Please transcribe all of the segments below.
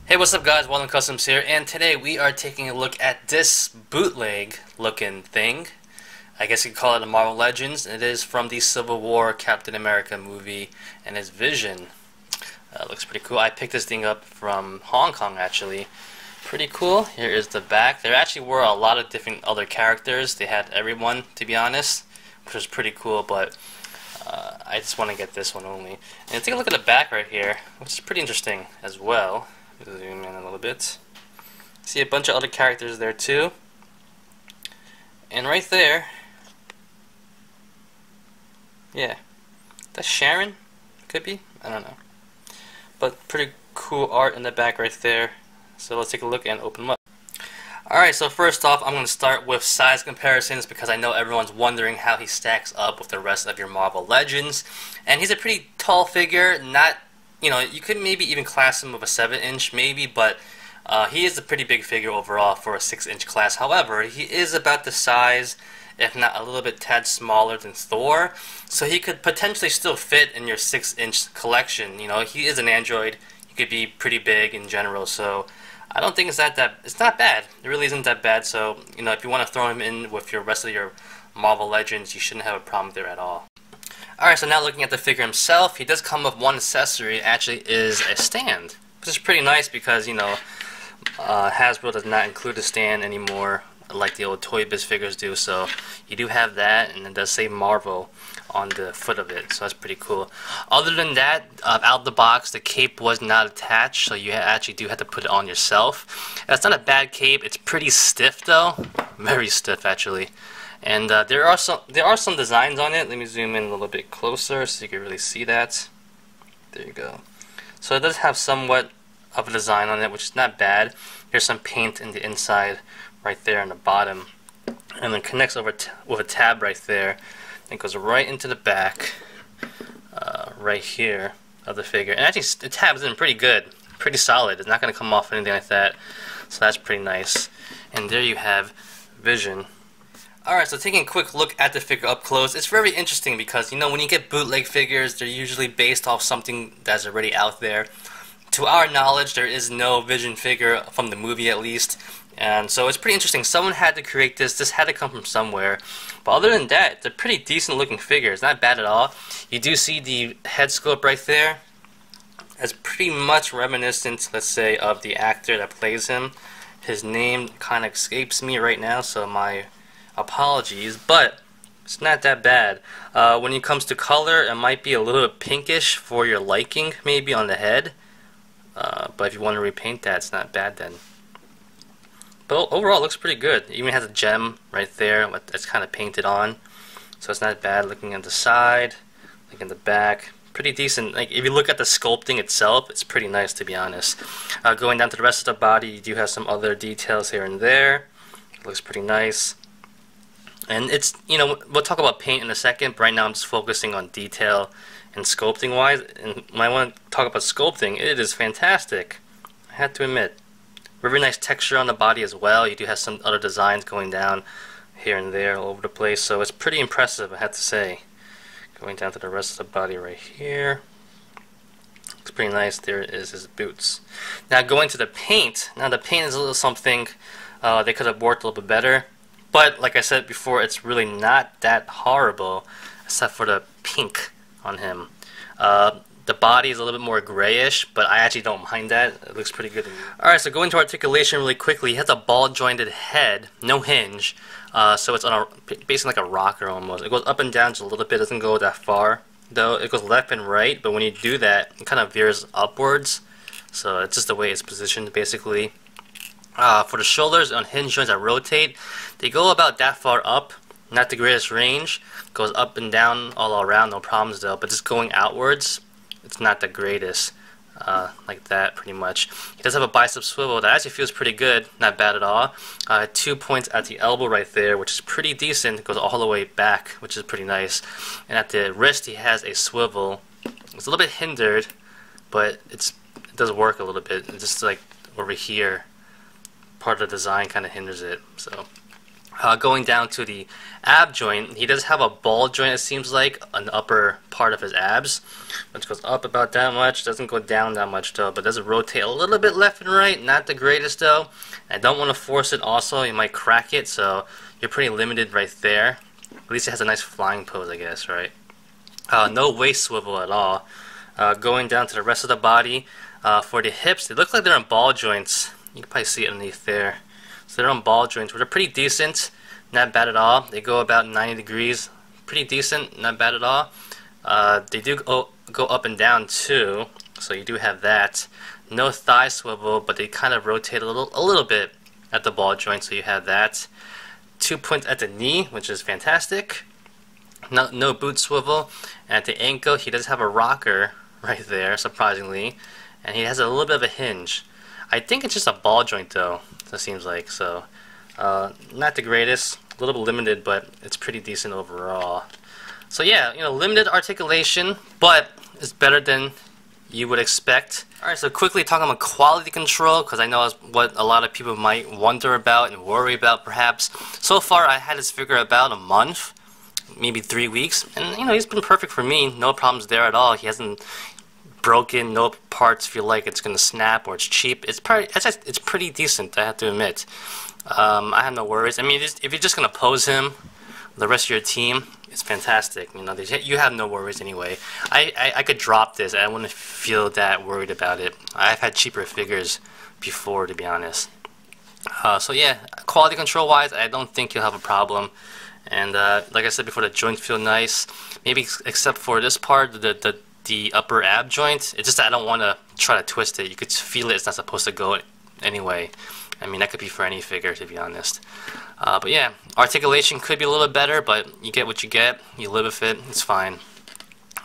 Hey, what's up guys, Walden Customs here, and today we are taking a look at this bootleg looking thing. I guess you could call it a Marvel Legends. It is from the Civil War Captain America movie, and his vision. Looks pretty cool. I picked this thing up from Hong Kong actually. Pretty cool. Here is the back. There actually were a lot of different other characters. They had everyone, to be honest, which was pretty cool, but I just want to get this one only. And take a look at the back right here, which is pretty interesting as well. Zoom in a little bit. See a bunch of other characters there too. And right there, yeah, that's Sharon? Could be? I don't know. But pretty cool art in the back right there. So let's take a look and open them up. Alright, so first off, I'm going to start with size comparisons because I know everyone's wondering how he stacks up with the rest of your Marvel Legends. And he's a pretty tall figure, not, you know, you could maybe even class him with a 7-inch maybe, but he is a pretty big figure overall for a 6-inch class. However, he is about the size, if not a little bit tad smaller than Thor, so he could potentially still fit in your 6-inch collection. You know, he is an android, he could be pretty big in general, so I don't think it's not bad. It really isn't that bad, so, you know, if you want to throw him in with your rest of your Marvel Legends, you shouldn't have a problem there at all. Alright, so now looking at the figure himself, he does come with one accessory. It actually is a stand, which is pretty nice because, you know, Hasbro does not include a stand anymore like the old Toy Biz figures do, so you do have that, and it does say Marvel on the foot of it, so that's pretty cool. Other than that, out of the box, the cape was not attached, so you actually do have to put it on yourself. It's not a bad cape. It's pretty stiff though, very stiff actually. And there are some designs on it. Let me zoom in a little bit closer so you can really see that. There you go. So it does have somewhat of a design on it, which is not bad. Here's some paint in the inside right there on the bottom, and then connects over with a tab right there. And it goes right into the back, right here of the figure. And actually, the tab is in pretty good, pretty solid. It's not going to come off or anything like that. So that's pretty nice. And there you have Vision. Alright, so taking a quick look at the figure up close, it's very interesting because, you know, when you get bootleg figures, they're usually based off something that's already out there. To our knowledge, there is no Vision figure from the movie at least, and so it's pretty interesting. Someone had to create this. This had to come from somewhere. But other than that, it's a pretty decent looking figure. It's not bad at all. You do see the head sculpt right there. It's pretty much reminiscent, let's say, of the actor that plays him. His name kind of escapes me right now, so my apologies, but it's not that bad. When it comes to color, it might be a little bit pinkish for your liking, maybe on the head. But if you want to repaint that, it's not bad then. But overall, it looks pretty good. It even has a gem right there that's kind of painted on, so it's not bad. Looking at the side, looking at the back, pretty decent. Like if you look at the sculpting itself, it's pretty nice, to be honest. Going down to the rest of the body, you do have some other details here and there. It looks pretty nice. And it's, you know, we'll talk about paint in a second, but right now I'm just focusing on detail and sculpting wise. And when I want to talk about sculpting, it is fantastic, I have to admit. Very nice texture on the body as well. You do have some other designs going down here and there all over the place, so it's pretty impressive, I have to say. Going down to the rest of the body right here. Looks pretty nice. There is his boots. Now going to the paint. Now the paint is a little something they could have worked a little bit better. But like I said before, it's really not that horrible, except for the pink on him. The body is a little bit more grayish, but I actually don't mind that. It looks pretty good to me. Alright, so going to articulation really quickly. He has a ball-jointed head, no hinge, so it's on basically like a rocker almost. It goes up and down just a little bit, doesn't go that far, though. It goes left and right, but when you do that, it kind of veers upwards. So it's just the way it's positioned, basically. For the shoulders on hinge joints that rotate, they go about that far up, not the greatest range. Goes up and down all around, no problems though, but just going outwards, it's not the greatest, like that pretty much. He does have a bicep swivel that actually feels pretty good, not bad at all. 2 points at the elbow right there, which is pretty decent. It goes all the way back, which is pretty nice. And at the wrist he has a swivel. It's a little bit hindered, but it does work a little bit. It's just like over here, part of the design kind of hinders it. So Going down to the ab joint, he does have a ball joint, it seems like, on the upper part of his abs, which goes up about that much. Doesn't go down that much though, but does rotate a little bit left and right. Not the greatest though. I don't want to force it also, you might crack it, so you're pretty limited right there. At least it has a nice flying pose, I guess, right? No waist swivel at all. Going down to the rest of the body, for the hips, they look like they're on ball joints. You can probably see it underneath there. So they're on ball joints, which are pretty decent, not bad at all. They go about 90 degrees, pretty decent, not bad at all. They do go up and down too, so you do have that. No thigh swivel, but they kind of rotate a little bit at the ball joint, so you have that. 2 points at the knee, which is fantastic. No boot swivel. And at the ankle, he does have a rocker right there, surprisingly, and he has a little bit of a hinge. I think it's just a ball joint though, it seems like, so not the greatest, a little bit limited, but it's pretty decent overall. So yeah, you know, limited articulation, but it's better than you would expect. Alright, so quickly talking about quality control, because I know it's what a lot of people might wonder about and worry about perhaps. So far I had this figure about a month, maybe 3 weeks, and you know, he's been perfect for me, no problems there at all. He hasn't broken, no parts feel like it's gonna snap or it's cheap. It's pretty decent, I have to admit. I have no worries. I mean, if you're just gonna pose him, the rest of your team, it's fantastic. You know, you have no worries anyway. I could drop this, I wouldn't feel that worried about it. I've had cheaper figures before, to be honest. So yeah, quality control wise, I don't think you'll have a problem. And like I said before, the joints feel nice. Maybe except for this part, the upper ab joint. It's just that I don't want to try to twist it. You could feel it. It's not supposed to go anyway. I mean, that could be for any figure, to be honest. But yeah, articulation could be a little bit better, but you get what you get. You live with it. It's fine.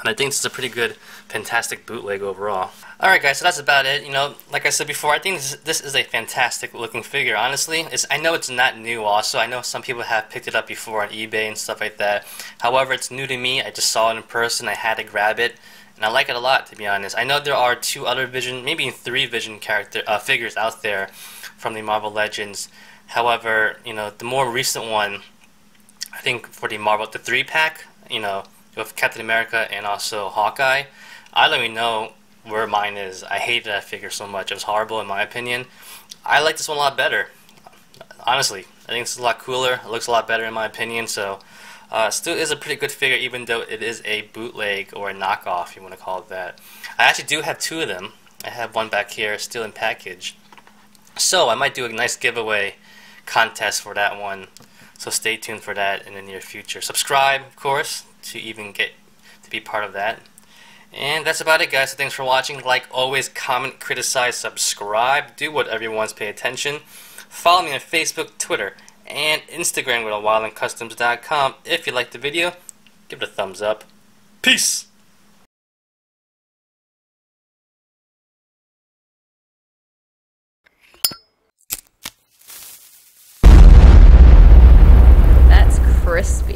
And I think this is a pretty good, fantastic bootleg overall. Alright guys, so that's about it. You know, like I said before, I think this is a fantastic looking figure, honestly. I know it's not new also. I know some people have picked it up before on eBay and stuff like that. However, it's new to me. I just saw it in person. I had to grab it. And I like it a lot, to be honest. I know there are 2 other Vision, maybe 3 Vision figures out there from the Marvel Legends. However, you know, the more recent one, I think for the 3-pack, you know, with Captain America and also Hawkeye, I don't even know where mine is. I hated that figure so much. It was horrible in my opinion. I like this one a lot better. Honestly, I think it's a lot cooler. It looks a lot better in my opinion, so still is a pretty good figure, even though it is a bootleg or a knockoff, if you want to call it that. I actually do have 2 of them. I have one back here, still in package. So I might do a nice giveaway contest for that one. So stay tuned for that in the near future. Subscribe, of course, to even get to be part of that. And that's about it, guys. So thanks for watching. Like always, comment, criticize, subscribe. Do whatever you want to pay attention. Follow me on Facebook, Twitter, and Instagram with wildandcustoms.com. If you liked the video, give it a thumbs up. Peace! That's crispy.